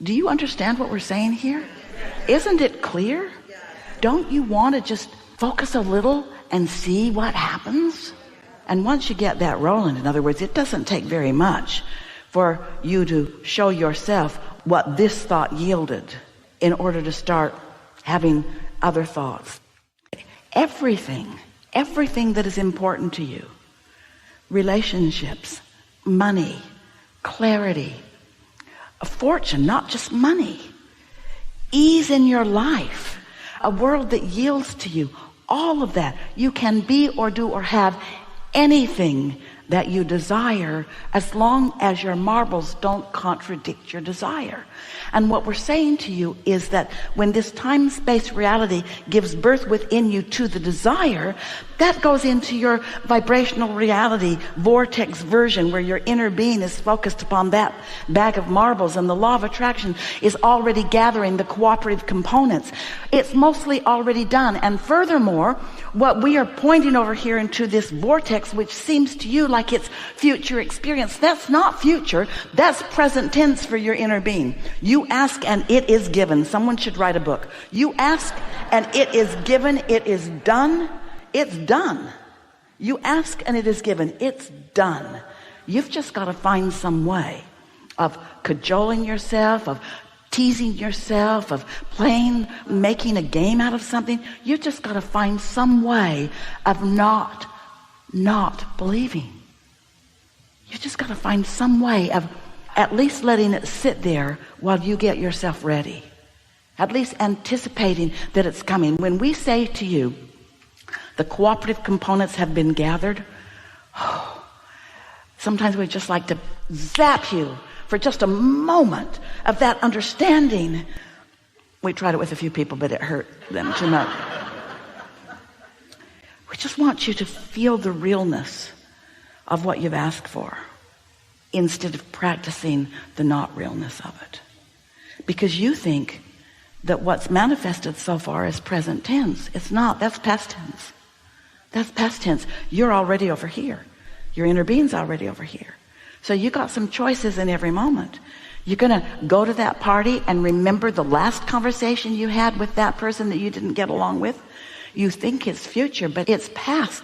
Do you understand what we're saying here? Isn't it clear? Don't you want to just focus a little and see what happens? And once you get that rolling, in other words, it doesn't take very much for you to show yourself what this thought yielded in order to start having other thoughts. Everything that is important to you, relationships, money, clarity, a fortune, not just money, ease in your life, a world that yields to you, all of that, you can be or do or have anything that you desire, as long as your marbles don't contradict your desire. And what we're saying to you is that when this time-space reality gives birth within you to the desire, that goes into your vibrational reality vortex version, where your inner being is focused upon that bag of marbles, and the law of attraction is already gathering the cooperative components. It's mostly already done. And furthermore, what we are pointing over here into this vortex, which seems to you like it's future experience, that's not future, that's present tense for your inner being. You ask and it is given. Someone should write a book. You ask and it is given. It is done. It's done. You ask and it is given. It's done. You've just got to find some way of cajoling yourself, of teasing yourself, of making a game out of something. You just got to find some way of not believing. You just got to find some way of at least letting it sit there while you get yourself ready. At least anticipating that it's coming. When we say to you, the cooperative components have been gathered, sometimes we just like to zap you for just a moment of that understanding. We tried it with a few people, but it hurt them too much. We just want you to feel the realness of what you've asked for, instead of practicing the not realness of it. Because you think that what's manifested so far is present tense. It's not. That's past tense. That's past tense. You're already over here. Your inner being's already over here. So you got some choices in every moment. You're going to go to that party and remember the last conversation you had with that person that you didn't get along with. You think it's future, but it's past.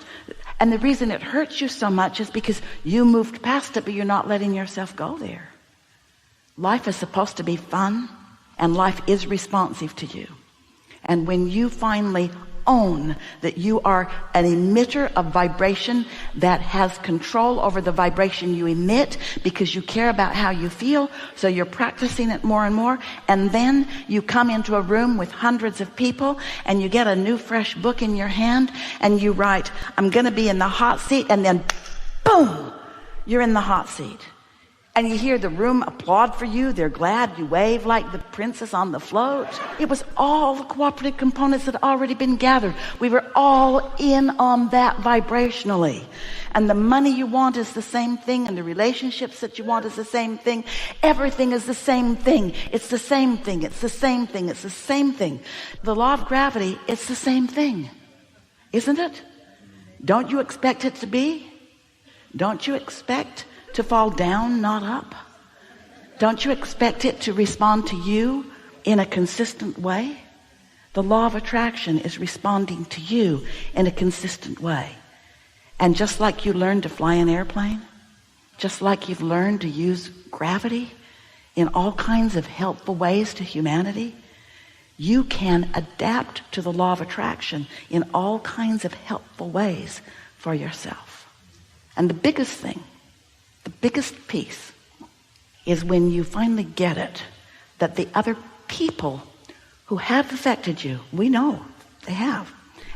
And the reason it hurts you so much is because you moved past it, but you're not letting yourself go there. Life is supposed to be fun, and life is responsive to you. And when you finally own that you are an emitter of vibration that has control over the vibration you emit, because you care about how you feel, so you're practicing it more and more, and then you come into a room with hundreds of people and you get a new fresh book in your hand and you write, I'm going to be in the hot seat, and then boom, you're in the hot seat. And you hear the room applaud for you. They're glad. You wave like the princess on the float. It was all the cooperative components that had already been gathered. We were all in on that vibrationally. And the money you want is the same thing, and the relationships that you want is the same thing. Everything is the same thing. It's the same thing. It's the same thing. It's the same thing. The law of gravity, it's the same thing. Isn't it? Don't you expect it to be? Don't you expect to fall down, not up? Don't you expect it to respond to you in a consistent way? The law of attraction is responding to you in a consistent way. And just like you learned to fly an airplane, just like you've learned to use gravity in all kinds of helpful ways to humanity, you can adapt to the law of attraction in all kinds of helpful ways for yourself. And the biggest thing, the biggest piece, is when you finally get it, that the other people who have affected you, we know they have,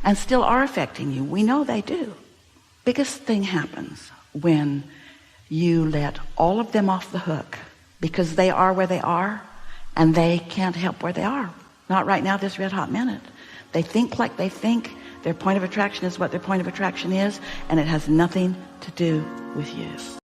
and still are affecting you, we know they do. Biggest thing happens when you let all of them off the hook, because they are where they are and they can't help where they are. Not right now, this red hot minute. They think like they think. Their point of attraction is what their point of attraction is, and it has nothing to do with you.